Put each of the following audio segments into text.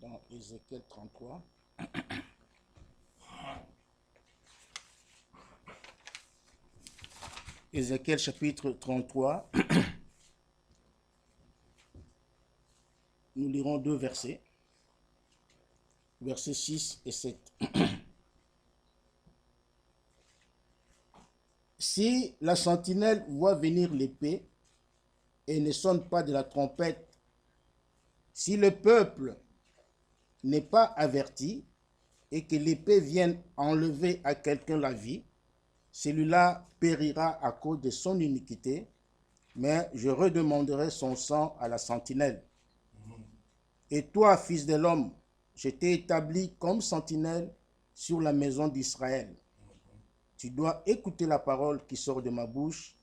dans Ézéchiel 33. Ézéchiel chapitre 33. Nous lirons deux versets, versets 6 et 7. Si la sentinelle voit venir l'épée et ne sonne pas de la trompette, si le peuple n'est pas averti et que l'épée vienne enlever à quelqu'un la vie, celui-là périra à cause de son iniquité, mais je redemanderai son sang à la sentinelle. Et toi, fils de l'homme, je t'ai établi comme sentinelle sur la maison d'Israël. Tu dois écouter la parole qui sort de ma bouche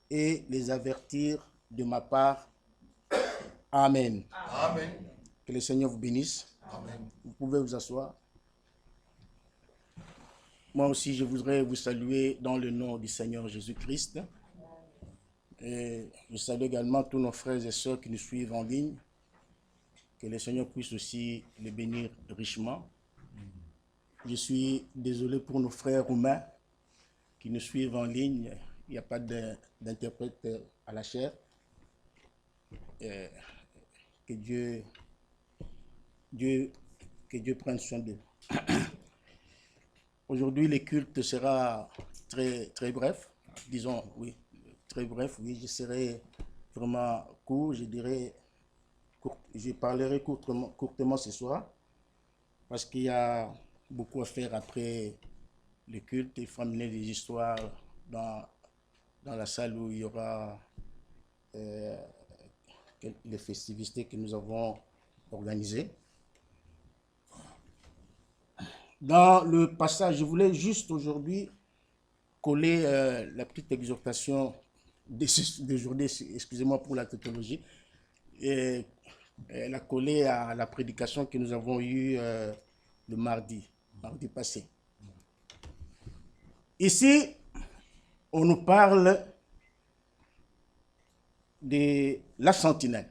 et les avertir de ma part. Amen. Amen. Que le Seigneur vous bénisse. Amen. Vous pouvez vous asseoir. Moi aussi, je voudrais vous saluer dans le nom du Seigneur Jésus-Christ. Et je salue également tous nos frères et sœurs qui nous suivent en ligne. Que le Seigneur puisse aussi les bénir richement. Je suis désolé pour nos frères roumains qui nous suivent en ligne. Il n'y a pas d'interprète à la chair. Que Dieu prenne soin d'eux. Aujourd'hui, le culte sera très bref. Disons, oui, très bref. Oui, je serai vraiment court. Je parlerai courtement ce soir parce qu'il y a beaucoup à faire après le culte. Il faut amener des histoires dans la salle où il y aura les festivités que nous avons organisées. Dans le passage, je voulais juste aujourd'hui coller la petite exhortation d'aujourd'hui, excusez-moi pour la tautologie, et la coller à la prédication que nous avons eue le mardi passé. Ici, on nous parle de la sentinelle.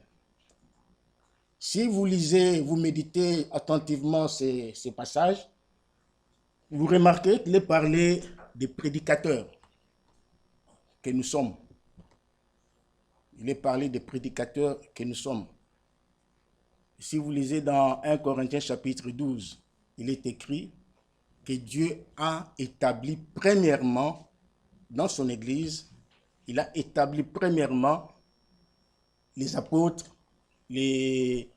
Si vous lisez, vous méditez attentivement ces passages, vous remarquez qu'il est parlé des prédicateurs que nous sommes. Il est parlé des prédicateurs que nous sommes. Si vous lisez dans 1 Corinthiens chapitre 12, il est écrit que Dieu a établi premièrement dans son Église, il a établi premièrement les apôtres, les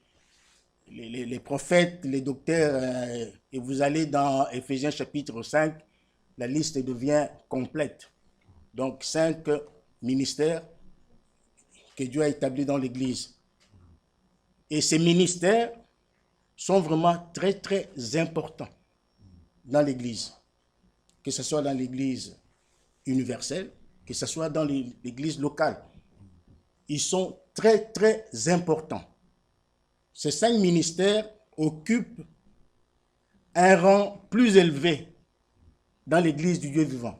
prophètes, les docteurs, et vous allez dans Éphésiens chapitre 5, la liste devient complète. Donc 5 ministères que Dieu a établis dans l'Église. Et ces ministères sont vraiment très importants dans l'Église. Que ce soit dans l'Église universelle, que ce soit dans l'Église locale. Ils sont très importants. Ces 5 ministères occupent un rang plus élevé dans l'Église du Dieu vivant.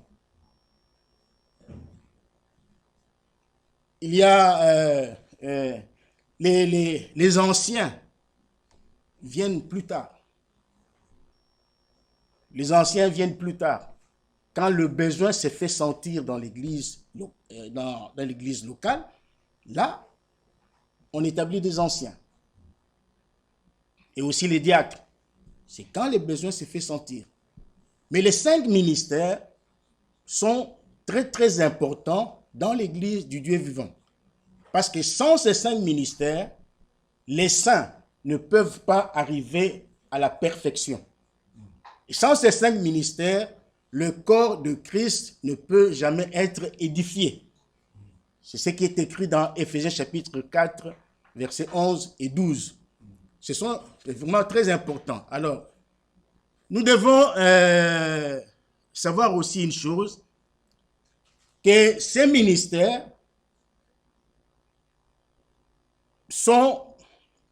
Il y a les anciens viennent plus tard. Les anciens viennent plus tard. Quand le besoin se fait sentir dans l'Église locale, là, on établit des anciens. Et aussi les diacres. C'est quand le besoin se fait sentir. Mais les 5 ministères sont très importants dans l'Église du Dieu vivant. Parce que sans ces 5 ministères, les saints ne peuvent pas arriver à la perfection. Et sans ces 5 ministères, le corps de Christ ne peut jamais être édifié. C'est ce qui est écrit dans Éphésiens chapitre 4, versets 11 et 12. Ce sont vraiment très importants. Alors, nous devons savoir aussi une chose, que ces ministères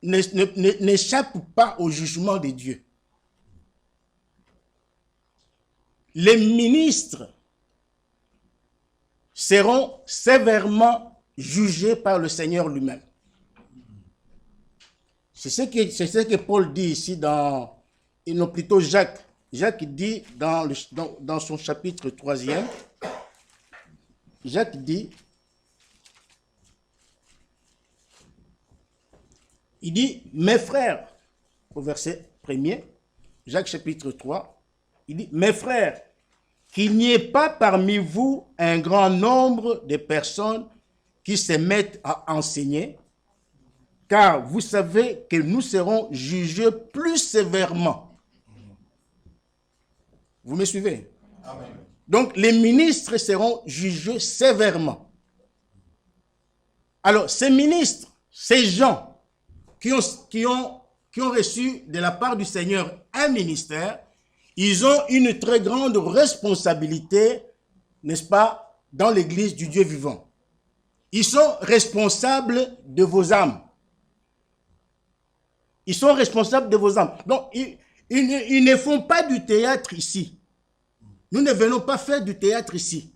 n'échappent pas au jugement de Dieu. Les ministres seront sévèrement jugés par le Seigneur lui-même. C'est ce que Paul dit ici dans, et non plutôt Jacques. Jacques dit dans son chapitre 3e, Jacques dit, il dit, mes frères, au verset 1er, Jacques chapitre 3, il dit, mes frères, qu'il n'y ait pas parmi vous un grand nombre de personnes qui se mettent à enseigner, car vous savez que nous serons jugés plus sévèrement. Vous me suivez? Amen. Donc, les ministres seront jugés sévèrement. Alors, ces ministres, ces gens qui ont reçu de la part du Seigneur un ministère, ils ont une très grande responsabilité, n'est-ce pas, dans l'église du Dieu vivant. Ils sont responsables de vos âmes. Ils sont responsables de vos âmes. Donc, ils ne font pas du théâtre ici. Nous ne venons pas faire du théâtre ici.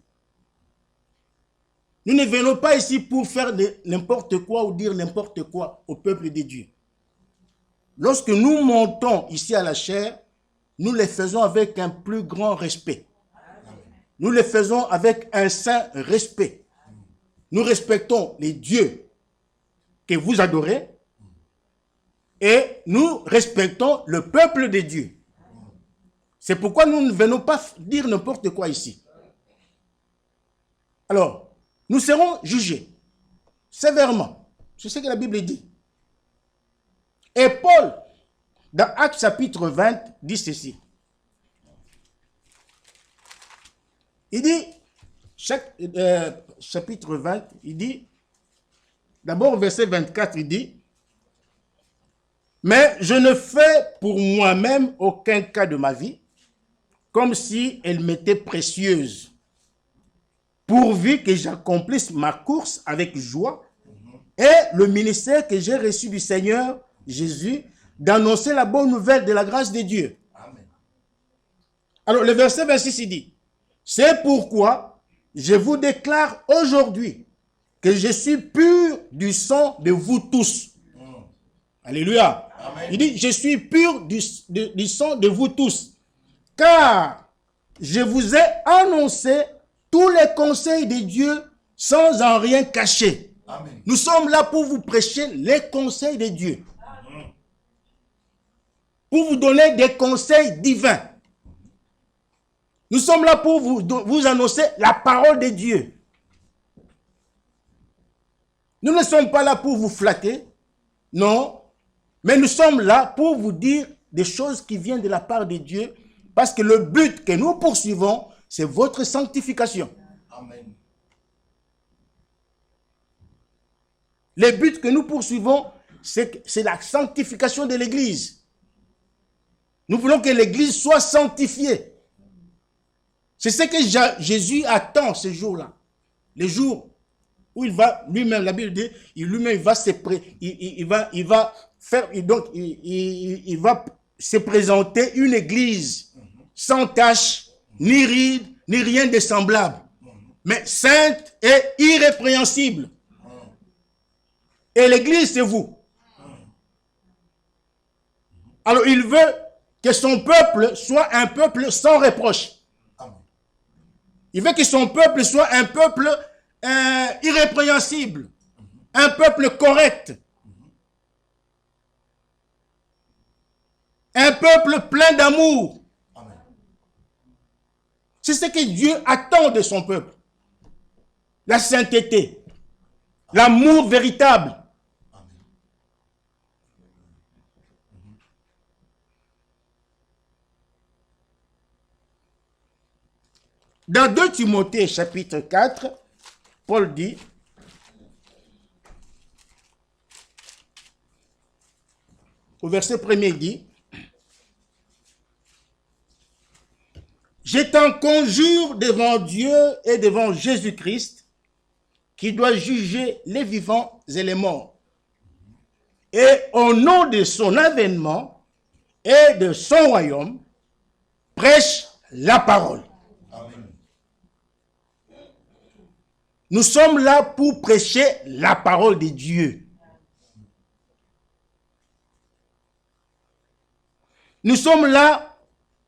Nous ne venons pas ici pour faire n'importe quoi ou dire n'importe quoi au peuple de Dieu. Lorsque nous montons ici à la chaire, nous les faisons avec un plus grand respect. Nous les faisons avec un saint respect. Nous respectons les dieux que vous adorez et nous respectons le peuple de Dieu. C'est pourquoi nous ne venons pas dire n'importe quoi ici. Alors, nous serons jugés sévèrement. C'est ce que la Bible dit. Et Paul, dans Actes chapitre 20, dit ceci. Il dit, chapitre 20, il dit, d'abord verset 24, il dit, « Mais je ne fais pour moi-même aucun cas de ma vie, comme si elle m'était précieuse, pourvu que j'accomplisse ma course avec joie et le ministère que j'ai reçu du Seigneur Jésus, d'annoncer la bonne nouvelle de la grâce de Dieu. » Amen. Alors le verset 26, il dit, « C'est pourquoi je vous déclare aujourd'hui que je suis pur du sang de vous tous. » Alléluia. Amen. Il dit, « Je suis pur du sang de vous tous, car je vous ai annoncé tous les conseils de Dieu sans en rien cacher. » Amen. Nous sommes là pour vous prêcher les conseils de Dieu. Pour vous donner des conseils divins. Nous sommes là pour vous annoncer la parole de Dieu. Nous ne sommes pas là pour vous flatter, non, mais nous sommes là pour vous dire des choses qui viennent de la part de Dieu, parce que le but que nous poursuivons, c'est votre sanctification. Amen. Le but que nous poursuivons, c'est la sanctification de l'Église. Nous voulons que l'Église soit sanctifiée. C'est ce que Jésus attend ce jour-là. Le jour où il va lui-même, la Bible dit, lui-même va se présenter une Église sans tache, ni ride, ni rien de semblable, mais sainte et irrépréhensible. Et l'Église, c'est vous. Alors il veut que son peuple soit un peuple sans reproche. Il veut que son peuple soit un peuple irrépréhensible, un peuple correct, un peuple plein d'amour. C'est ce que Dieu attend de son peuple. La sainteté, l'amour véritable. Dans 2 Timothée chapitre 4, Paul dit, au verset 1er, il dit, « Je t'en conjure devant Dieu et devant Jésus-Christ, qui doit juger les vivants et les morts. Et au nom de son avènement et de son royaume, prêche la parole. » Nous sommes là pour prêcher la parole de Dieu. Nous sommes là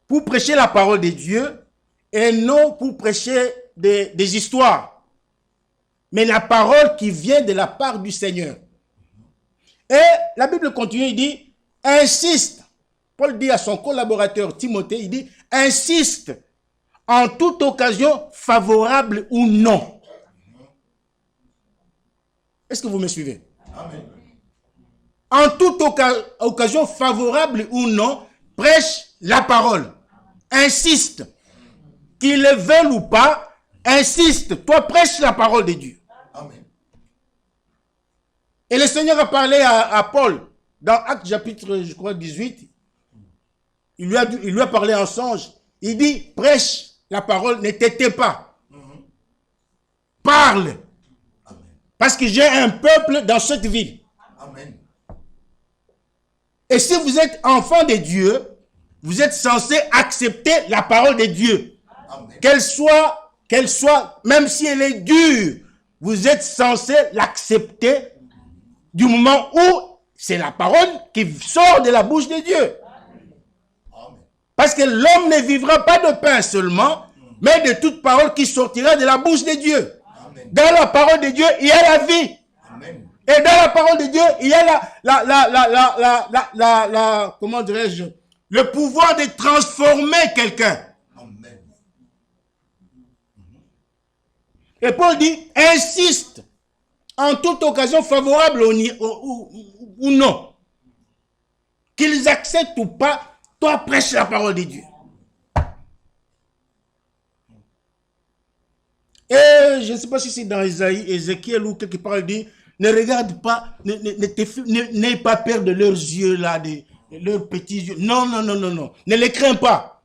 pour prêcher la parole de Dieu et non pour prêcher des histoires. Mais la parole qui vient de la part du Seigneur. Et la Bible continue, il dit, insiste. Paul dit à son collaborateur Timothée, il dit, insiste en toute occasion favorable ou non. Est-ce que vous me suivez? Amen. En toute occasion favorable ou non, prêche la parole. Insiste. Qu'il le veuille ou pas, insiste. Toi, prêche la parole de Dieu. Amen. Et le Seigneur a parlé à Paul dans Actes chapitre, je crois, 18. Il lui a parlé en songe. Il dit, prêche la parole, ne t'étais pas. Parle. Amen. Parce que j'ai un peuple dans cette ville. Amen. Et si vous êtes enfant de Dieu, vous êtes censé accepter la parole de Dieu. Qu'elle soit, même si elle est dure, vous êtes censé l'accepter du moment où c'est la parole qui sort de la bouche de Dieu. Parce que l'homme ne vivra pas de pain seulement, mais de toute parole qui sortira de la bouche de Dieu. Amen. Dans la parole de Dieu, il y a la vie. Amen. Et dans la parole de Dieu, il y a comment dirais-je, le pouvoir de transformer quelqu'un. Amen. Et Paul dit, insiste en toute occasion favorable ou non. Qu'ils acceptent ou pas, toi prêche la parole de Dieu. Et je ne sais pas si c'est dans Ézéchiel ou quelque part, il dit, ne regarde pas, n'aie pas peur de leurs yeux là, de leurs petits yeux. Non, non, non, non, non. Ne les crains pas.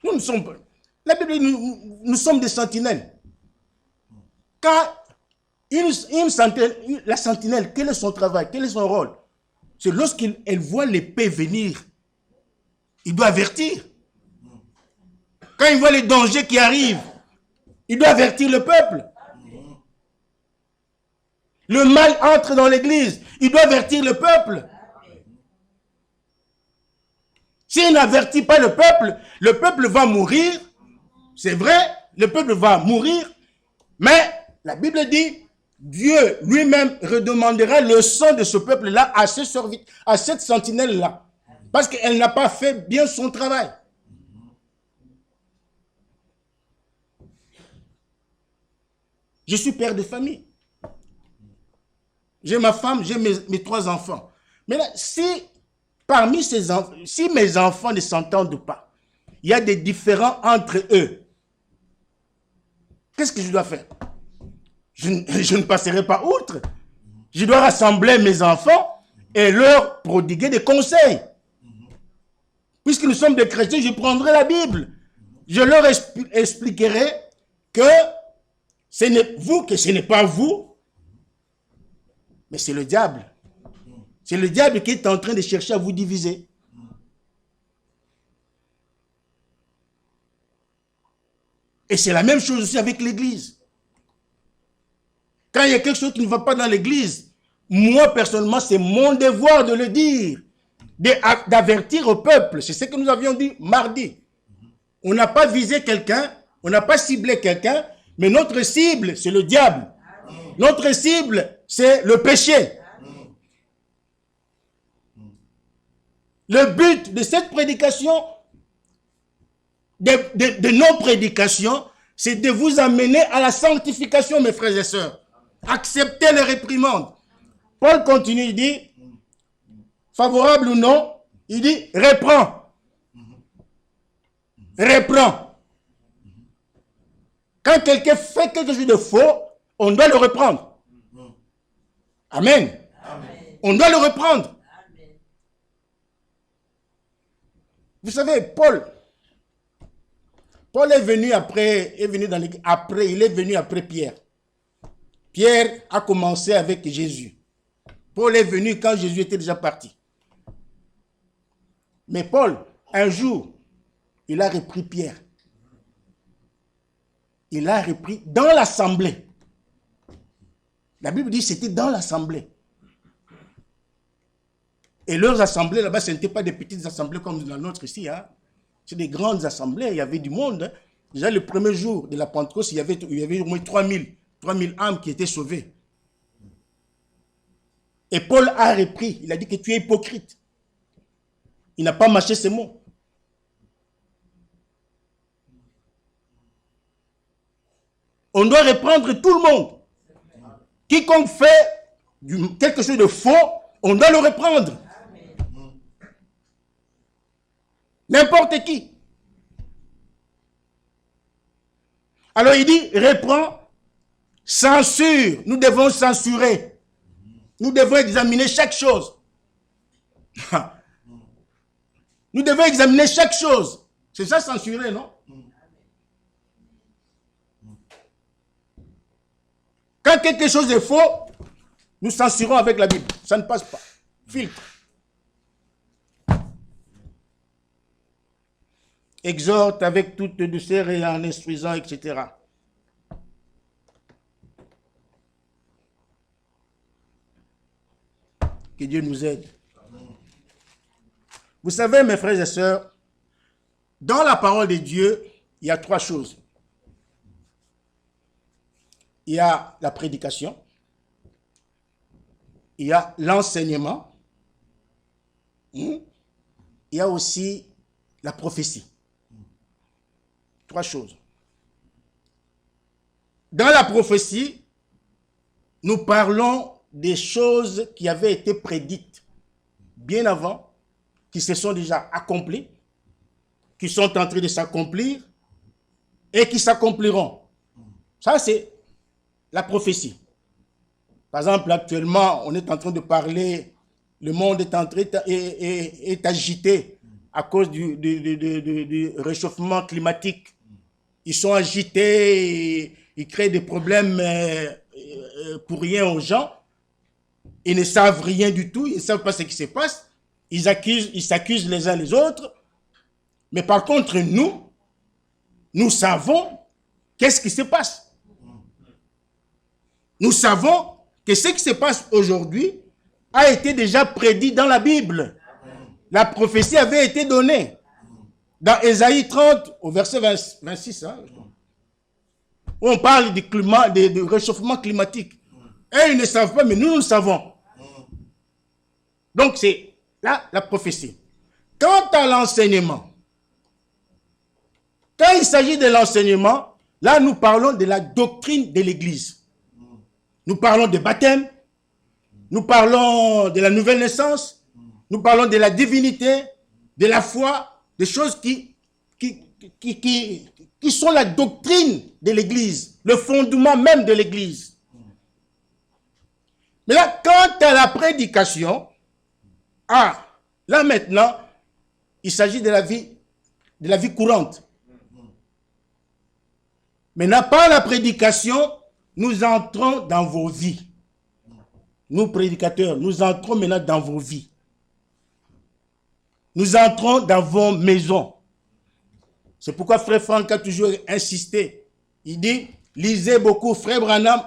Nous ne sommes pas. La Bible dit, nous sommes des sentinelles. Quand la sentinelle, quel est son travail, quel est son rôle? C'est lorsqu'elle voit l'épée venir, il doit avertir. Quand il voit les dangers qui arrivent, il doit avertir le peuple. Le mal entre dans l'église, il doit avertir le peuple. S'il n'avertit pas le peuple va mourir. C'est vrai, le peuple va mourir. Mais la Bible dit, Dieu lui-même redemandera le sang de ce peuple-là à cette sentinelle-là. Parce qu'elle n'a pas fait bien son travail. Je suis père de famille. J'ai ma femme, j'ai mes 3 enfants. Mais là, si mes enfants ne s'entendent pas, il y a des différends entre eux, qu'est-ce que je dois faire? Je ne passerai pas outre. Je dois rassembler mes enfants et leur prodiguer des conseils. Puisque nous sommes des chrétiens, je prendrai la Bible. Je leur expliquerai que ce n'est pas vous, mais c'est le diable. C'est le diable qui est en train de chercher à vous diviser. Et c'est la même chose aussi avec l'Église. Quand il y a quelque chose qui ne va pas dans l'Église, moi personnellement, c'est mon devoir de le dire, d'avertir au peuple. C'est ce que nous avions dit mardi. On n'a pas visé quelqu'un, on n'a pas ciblé quelqu'un, mais notre cible, c'est le diable. Notre cible, c'est le péché. Le but de cette prédication, de nos prédications, c'est de vous amener à la sanctification, mes frères et sœurs. Acceptez les réprimandes. Paul continue, il dit, favorable ou non, il dit, reprends. Reprends. Quand quelqu'un fait quelque chose de faux, on doit le reprendre. Amen. Amen. On doit le reprendre. Amen. Vous savez, Paul est venu après Pierre. Pierre a commencé avec Jésus. Paul est venu quand Jésus était déjà parti. Mais Paul, un jour, il a repris Pierre. Il a repris dans l'assemblée. La Bible dit que c'était dans l'assemblée. Et leurs assemblées là-bas, ce n'étaient pas des petites assemblées comme la nôtre ici. Hein. C'est des grandes assemblées, il y avait du monde. Hein. Déjà, le premier jour de la Pentecôte, il y avait au moins 3000 âmes qui étaient sauvées. Et Paul a repris, il a dit que tu es hypocrite. Il n'a pas mâché ces mots. On doit reprendre tout le monde. Quiconque fait quelque chose de faux, on doit le reprendre. N'importe qui. Alors il dit, reprends, censure. Nous devons censurer. Nous devons examiner chaque chose. Nous devons examiner chaque chose. C'est ça censurer, non? Quand quelque chose est faux, nous censurons avec la Bible. Ça ne passe pas. Filtre. Exhorte avec toute douceur et en instruisant, etc. Que Dieu nous aide. Vous savez, mes frères et sœurs, dans la parole de Dieu, il y a 3 choses. Il y a la prédication, il y a l'enseignement, il y a aussi la prophétie. 3 choses. Dans la prophétie, nous parlons des choses qui avaient été prédites bien avant, qui se sont déjà accomplies, qui sont en train de s'accomplir et qui s'accompliront. Ça, c'est la prophétie. Par exemple, actuellement, on est en train de parler, le monde est agité à cause du réchauffement climatique. Ils sont agités, ils créent des problèmes pour rien aux gens. Ils ne savent rien du tout, ils ne savent pas ce qui se passe. Ils s'accusent les uns les autres. Mais par contre, nous savons qu'est-ce qui se passe. Nous savons que ce qui se passe aujourd'hui a été déjà prédit dans la Bible. La prophétie avait été donnée. Dans Ésaïe 30, au verset 26, hein, où on parle du climat, du réchauffement climatique. Et ils ne savent pas, mais nous savons. Donc c'est là la prophétie. Quant à l'enseignement, quand il s'agit de l'enseignement, là nous parlons de la doctrine de l'Église. Nous parlons de baptême, nous parlons de la nouvelle naissance, nous parlons de la divinité, de la foi, des choses qui sont la doctrine de l'Église, le fondement même de l'Église. Mais là, quant à la prédication, là maintenant, il s'agit de la vie courante. Maintenant, par la prédication, nous entrons dans vos vies. Nous, prédicateurs, nous entrons maintenant dans vos vies. Nous entrons dans vos maisons. C'est pourquoi Frère Franck a toujours insisté. Il dit, lisez beaucoup Frère Branham,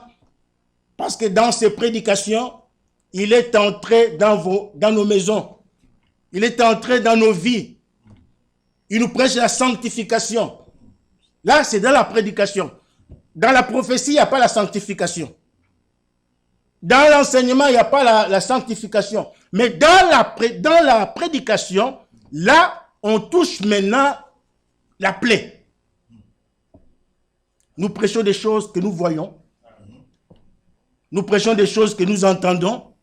parce que dans ses prédications, il est entré dans nos maisons. Il est entré dans nos vies. Il nous prêche la sanctification. Là, c'est dans la prédication. Dans la prophétie, il n'y a pas la sanctification. Dans l'enseignement, il n'y a pas la sanctification. Mais dans la prédication, là, on touche maintenant la plaie. Nous prêchons des choses que nous voyons. Nous prêchons des choses que nous entendons.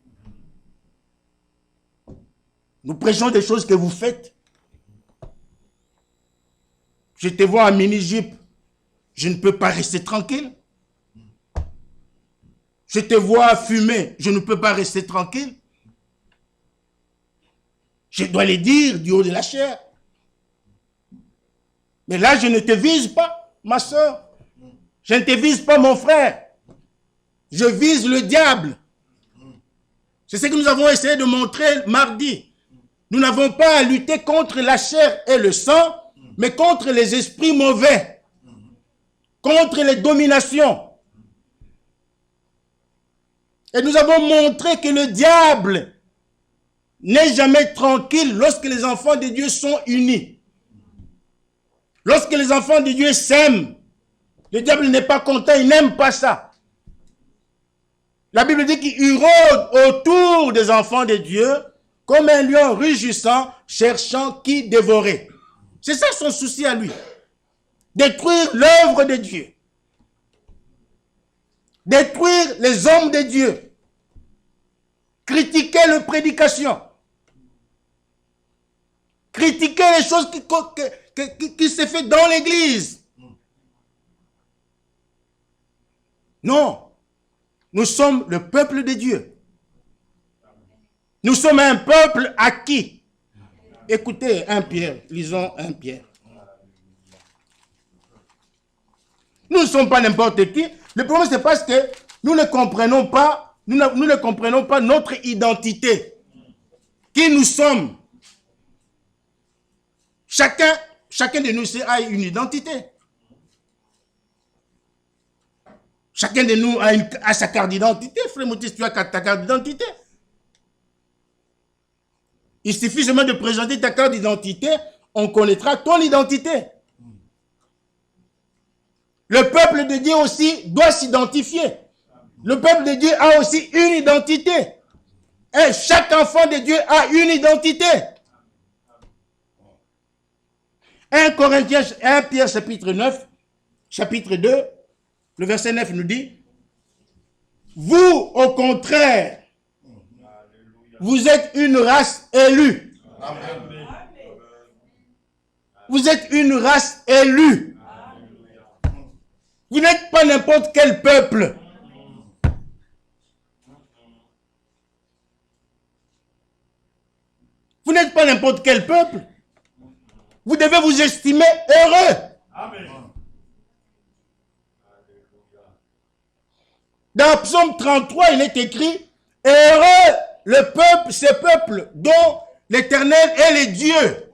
Nous prêchons des choses que vous faites. Je te vois en mini-jupe. Je ne peux pas rester tranquille. Je te vois fumer. Je ne peux pas rester tranquille. Je dois les dire du haut de la chair. Mais là, je ne te vise pas, ma soeur. Je ne te vise pas, mon frère. Je vise le diable. C'est ce que nous avons essayé de montrer mardi. Nous n'avons pas à lutter contre la chair et le sang, mais contre les esprits mauvais, contre les dominations. Et nous avons montré que le diable n'est jamais tranquille lorsque les enfants de Dieu sont unis. Lorsque les enfants de Dieu s'aiment, le diable n'est pas content, il n'aime pas ça. La Bible dit qu'il rôde autour des enfants de Dieu comme un lion rugissant, cherchant qui dévorer. C'est ça son souci à lui. Détruire l'œuvre de Dieu. Détruire les hommes de Dieu. Critiquer leur prédication. Critiquer les choses qui se fait dans l'église. Non. Nous sommes le peuple de Dieu. Nous sommes un peuple acquis. Écoutez 1 Pierre, lisons 1 Pierre. Nous ne sommes pas n'importe qui. Le problème, c'est parce que nous ne comprenons pas, nous ne comprenons pas notre identité. Qui nous sommes. Chacun de nous a une identité. Chacun de nous a sa carte d'identité. Frère Moutis, tu as ta carte d'identité. Il suffit seulement de présenter ta carte d'identité, on connaîtra ton identité. Le peuple de Dieu aussi doit s'identifier. Le peuple de Dieu a aussi une identité. Et chaque enfant de Dieu a une identité. 1 Corinthiens, 1 Pierre chapitre 9, chapitre 2, le verset 9 nous dit, vous, au contraire, vous êtes une race élue. Amen. Vous êtes une race élue. Vous n'êtes pas n'importe quel peuple. Vous n'êtes pas n'importe quel peuple. Vous devez vous estimer heureux. Amen. Dans Psaume 33, il est écrit, heureux le peuple, ces peuples dont l'Éternel est le Dieu.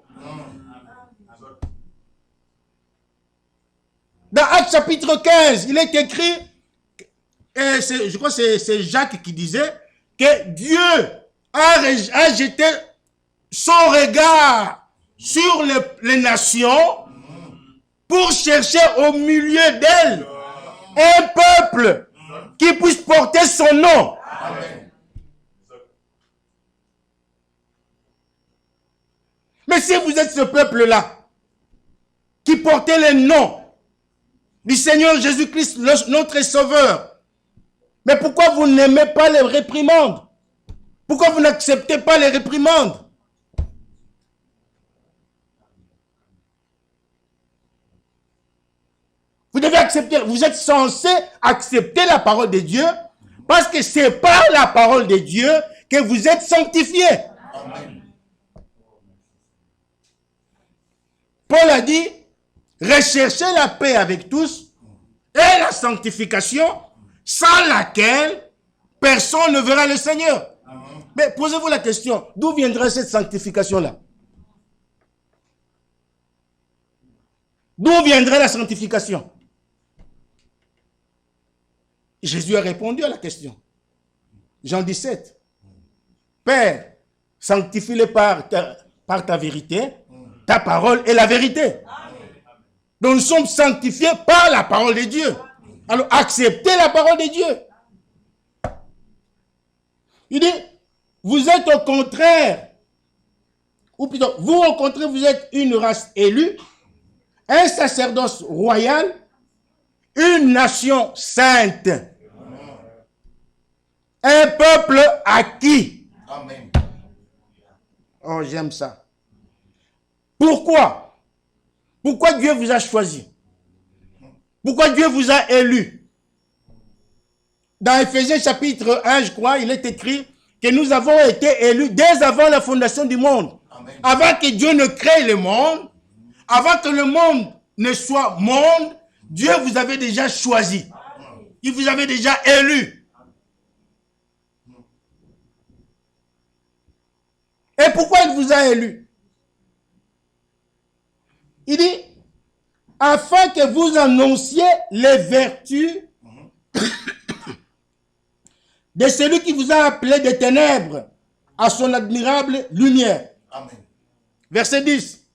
Dans Actes chapitre 15, il est écrit, je crois que c'est Jacques qui disait, que Dieu a jeté son regard sur les nations pour chercher au milieu d'elles un peuple qui puisse porter son nom. Amen. Mais si vous êtes ce peuple-là, qui portait le nom du Seigneur Jésus-Christ, notre Sauveur, mais pourquoi vous n'aimez pas les réprimandes? Pourquoi vous n'acceptez pas les réprimandes? Vous devez accepter, vous êtes censé accepter la parole de Dieu, parce que c'est par la parole de Dieu que vous êtes sanctifiés. Amen. Paul a dit, recherchez la paix avec tous et la sanctification sans laquelle personne ne verra le Seigneur. Amen. Mais posez-vous la question, d'où viendra cette sanctification-là? D'où viendrait la sanctification? Jésus a répondu à la question. Jean 17. Père, sanctifie-les par ta vérité. Ta parole est la vérité. Donc nous sommes sanctifiés par la parole de Dieu. Alors acceptez la parole de Dieu. Il dit, vous êtes au contraire, ou plutôt, vous au contraire, vous êtes une race élue, un sacerdoce royal, une nation sainte, un peuple acquis. Amen. Oh, j'aime ça. Pourquoi? Pourquoi Dieu vous a choisi? Pourquoi Dieu vous a élu? Dans Éphésiens chapitre 1, je crois, il est écrit que nous avons été élus dès avant la fondation du monde. Amen. Avant que Dieu ne crée le monde, avant que le monde ne soit monde, Dieu vous avait déjà choisi. Il vous avait déjà élu. Et pourquoi il vous a élu? Il dit, afin que vous annonciez les vertus de celui qui vous a appelé des ténèbres à son admirable lumière. Amen. Verset 10.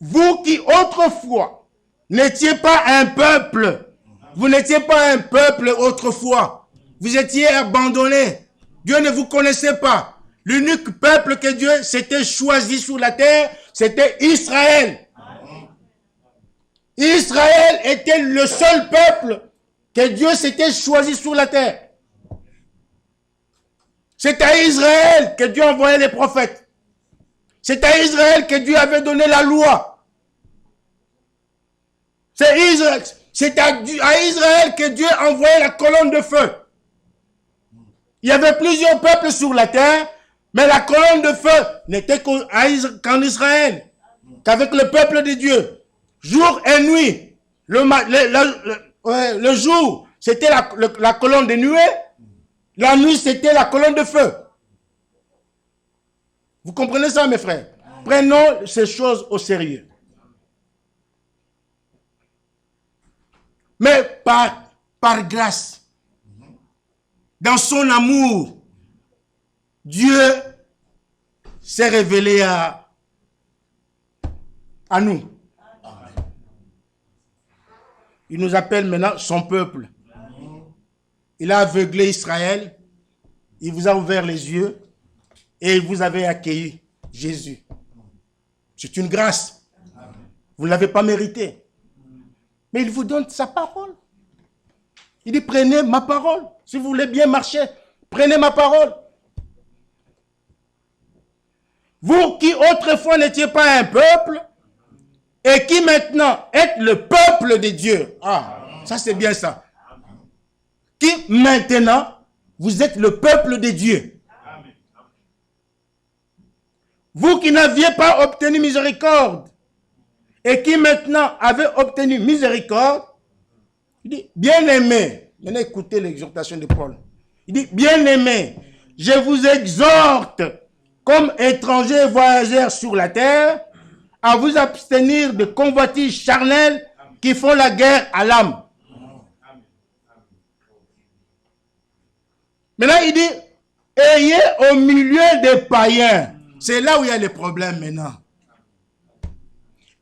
Vous qui autrefois n'étiez pas un peuple, vous n'étiez pas un peuple autrefois, vous étiez abandonnés, Dieu ne vous connaissait pas. L'unique peuple que Dieu s'était choisi sur la terre, c'était Israël. Israël était le seul peuple que Dieu s'était choisi sur la terre. C'est à Israël que Dieu envoyait les prophètes. C'est à Israël que Dieu avait donné la loi. C'est à Israël que Dieu envoyait la colonne de feu. Il y avait plusieurs peuples sur la terre, mais la colonne de feu n'était qu'en Israël, qu'avec le peuple de Dieu. Jour et nuit. Le jour, c'était la colonne de nuée. La nuit, c'était la colonne de feu. Vous comprenez ça, mes frères? Prenons ces choses au sérieux. Mais par grâce, dans son amour, Dieu s'est révélé à nous. Il nous appelle maintenant son peuple. Il a aveuglé Israël, il vous a ouvert les yeux et vous avez accueilli Jésus. C'est une grâce. Vous ne l'avez pas mérité. Mais il vous donne sa parole. Il dit, prenez ma parole. Si vous voulez bien marcher, prenez ma parole. Vous qui autrefois n'étiez pas un peuple et qui maintenant êtes le peuple de Dieu. Ah, ça c'est bien ça. Qui maintenant, vous êtes le peuple de Dieu. Vous qui n'aviez pas obtenu miséricorde et qui maintenant avez obtenu miséricorde, il dit, bien-aimé, maintenant écoutez l'exhortation de Paul. Il dit, bien-aimé, je vous exhorte comme étrangers et voyageurs sur la terre à vous abstenir de convoitises charnelles qui font la guerre à l'âme. Maintenant, il dit, ayez au milieu des païens. C'est là où il y a les problèmes maintenant.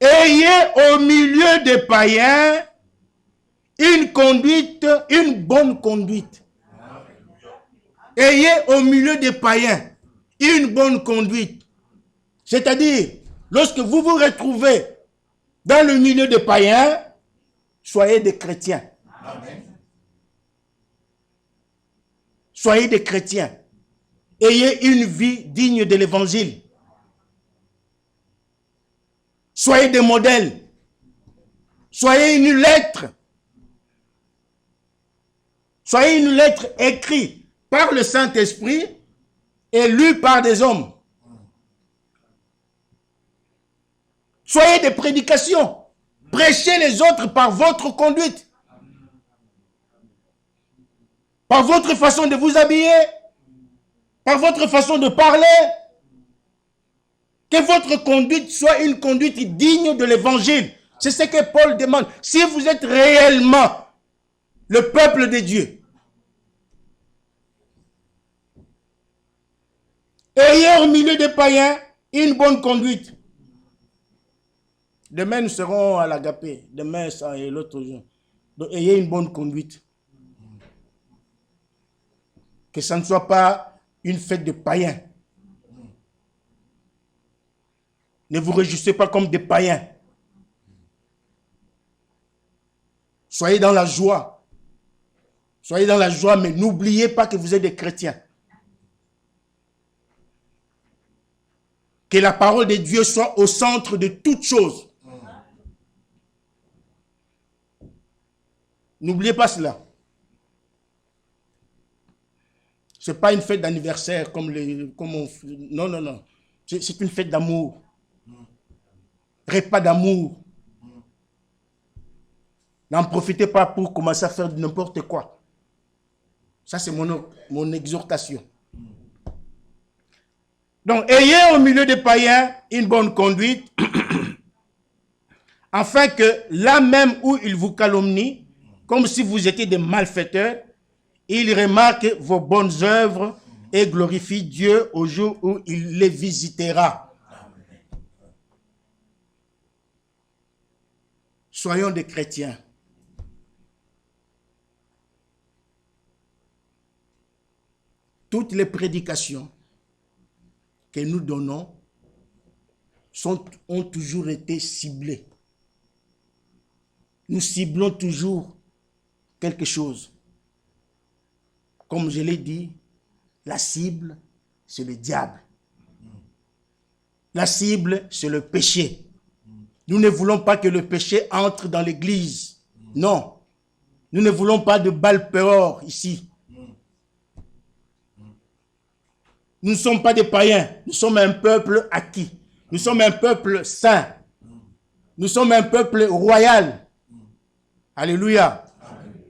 Ayez au milieu des païens une bonne conduite. Ayez au milieu des païens une bonne conduite. C'est-à-dire, lorsque vous vous retrouvez dans le milieu des païens, soyez des chrétiens. Amen. Soyez des chrétiens. Ayez une vie digne de l'évangile. Soyez des modèles. Soyez une lettre. Soyez une lettre écrite par le Saint-Esprit et lue par des hommes. Soyez des prédications. Prêchez les autres par votre conduite. Par votre façon de vous habiller. Par votre façon de parler. Que votre conduite soit une conduite digne de l'évangile. C'est ce que Paul demande. Si vous êtes réellement le peuple de Dieu, ayez au milieu des païens une bonne conduite. Demain, nous serons à l'Agapé. Demain, ça et l'autre jour. Donc, ayez une bonne conduite. Que ça ne soit pas une fête de païens. Ne vous réjouissez pas comme des païens. Soyez dans la joie. Soyez dans la joie, mais n'oubliez pas que vous êtes des chrétiens. Que la parole de Dieu soit au centre de toutes choses. N'oubliez pas cela. Ce n'est pas une fête d'anniversaire non, non, non. C'est une fête d'amour. Repas d'amour. N'en profitez pas pour commencer à faire n'importe quoi. Ça, c'est mon exhortation. Donc, ayez au milieu des païens une bonne conduite, afin que là même où ils vous calomnient, comme si vous étiez des malfaiteurs, ils remarquent vos bonnes œuvres et glorifie Dieu au jour où il les visitera. Soyons des chrétiens. Toutes les prédications que nous donnons ont toujours été ciblées. Nous ciblons toujours quelque chose. Comme je l'ai dit, la cible, c'est le diable. La cible, c'est le péché. Nous ne voulons pas que le péché entre dans l'église. Non. Nous ne voulons pas de balpéor ici. Nous ne sommes pas des païens. Nous sommes un peuple acquis. Nous sommes un peuple saint. Nous sommes un peuple royal. Alléluia. Amen.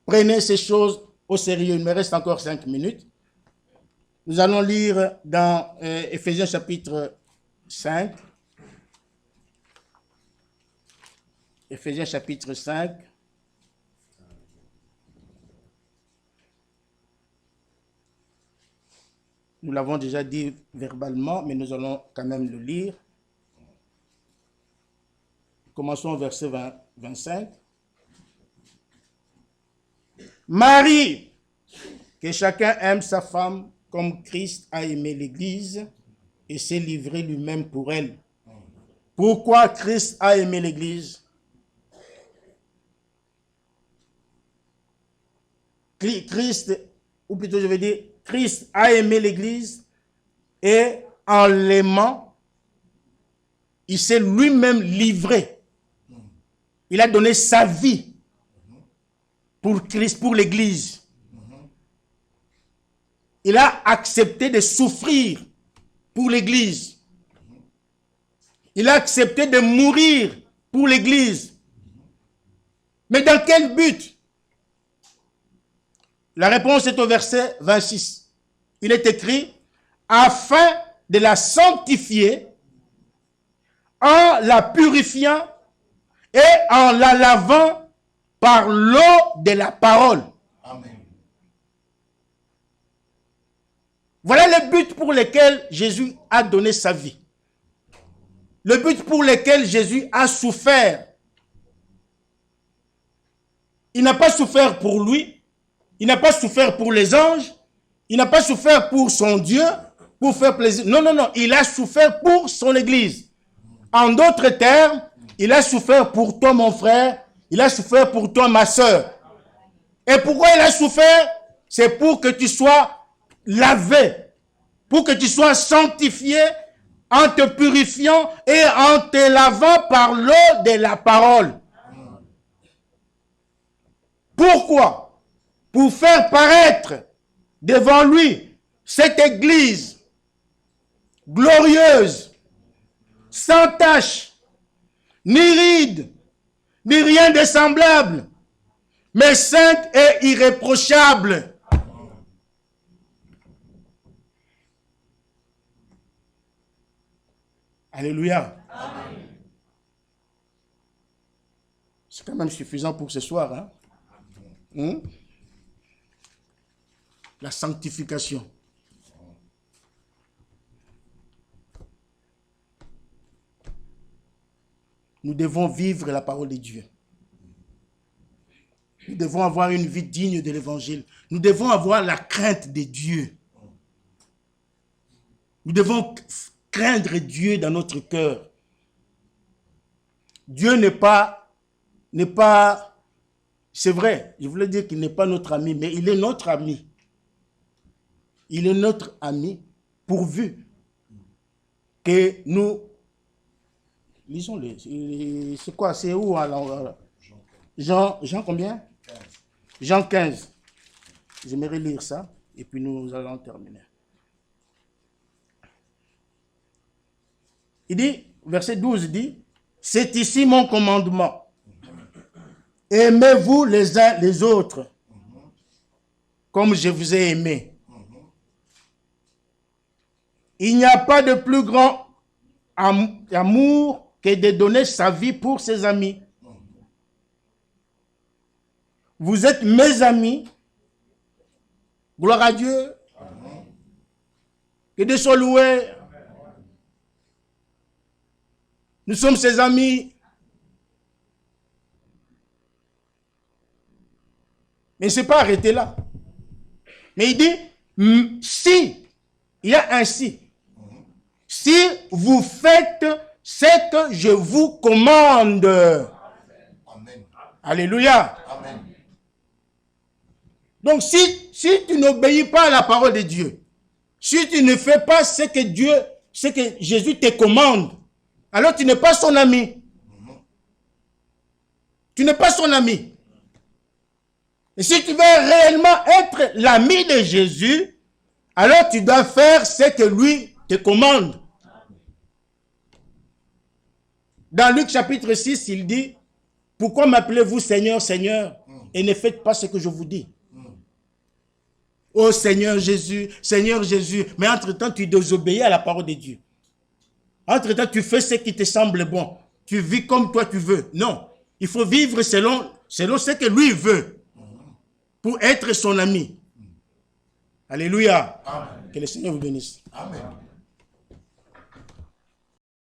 Prenez ces choses au sérieux. Il me reste encore 5 minutes. Nous allons lire dans Éphésiens chapitre 5. Éphésiens chapitre 5. Nous l'avons déjà dit verbalement, mais nous allons quand même le lire. Commençons au verset 25. Marie, que chacun aime sa femme comme Christ a aimé l'Église et s'est livré lui-même pour elle. Pourquoi Christ a aimé l'Église? Christ, ou plutôt je vais dire, Christ a aimé l'Église et en l'aimant, il s'est lui-même livré. Il a donné sa vie pour Christ, pour l'Église. Il a accepté de souffrir pour l'Église. Il a accepté de mourir pour l'Église. Mais dans quel but? La réponse est au verset 26. Il est écrit, afin de la sanctifier, en la purifiant et en la lavant par l'eau de la parole. Amen. Voilà le but pour lequel Jésus a donné sa vie. Le but pour lequel Jésus a souffert. Il n'a pas souffert pour lui. Il n'a pas souffert pour les anges. Il n'a pas souffert pour son Dieu, pour faire plaisir. Non, non, non. Il a souffert pour son Église. En d'autres termes, il a souffert pour toi, mon frère. Il a souffert pour toi, ma soeur. Et pourquoi il a souffert? C'est pour que tu sois lavé, pour que tu sois sanctifié en te purifiant et en te lavant par l'eau de la parole. Pourquoi? Pour faire paraître devant lui cette église glorieuse, sans tache, ni ride, ni rien de semblable, mais sainte et irréprochable. Alléluia. Amen. C'est quand même suffisant pour ce soir. Hein? La sanctification. Nous devons vivre la parole de Dieu. Nous devons avoir une vie digne de l'évangile. Nous devons avoir la crainte de Dieu. Nous devons craindre Dieu dans notre cœur. Dieu n'est pas, c'est vrai, je voulais dire qu'il n'est pas notre ami, mais il est notre ami. Il est notre ami pourvu que nous... Lisons-les. C'est quoi? C'est où alors? Jean combien? 15. Jean 15. J'aimerais lire ça et puis nous allons terminer. Il dit, verset 12 dit, c'est ici mon commandement. Aimez-vous les uns les autres comme je vous ai aimé. Il n'y a pas de plus grand amour que de donner sa vie pour ses amis. Vous êtes mes amis. Gloire à Dieu. Que Dieu soit loué. Nous sommes ses amis. Mais il ne s'est pas arrêté là. Mais il dit, si, il y a un si. Si vous faites ce que je vous commande. Amen. Alléluia. Amen. Donc si tu n'obéis pas à la parole de Dieu, si tu ne fais pas ce que Jésus te commande, alors tu n'es pas son ami. Tu n'es pas son ami. Et si tu veux réellement être l'ami de Jésus, alors tu dois faire ce que lui te commande. Dans Luc chapitre 6, il dit, pourquoi m'appelez-vous Seigneur, Seigneur, et ne faites pas ce que je vous dis? Oh Seigneur Jésus, mais entre-temps, tu désobéis à la parole de Dieu. Entre-temps, tu fais ce qui te semble bon. Tu vis comme toi tu veux. Non, il faut vivre selon ce que lui veut pour être son ami. Alléluia. Amen. Que le Seigneur vous bénisse. Amen.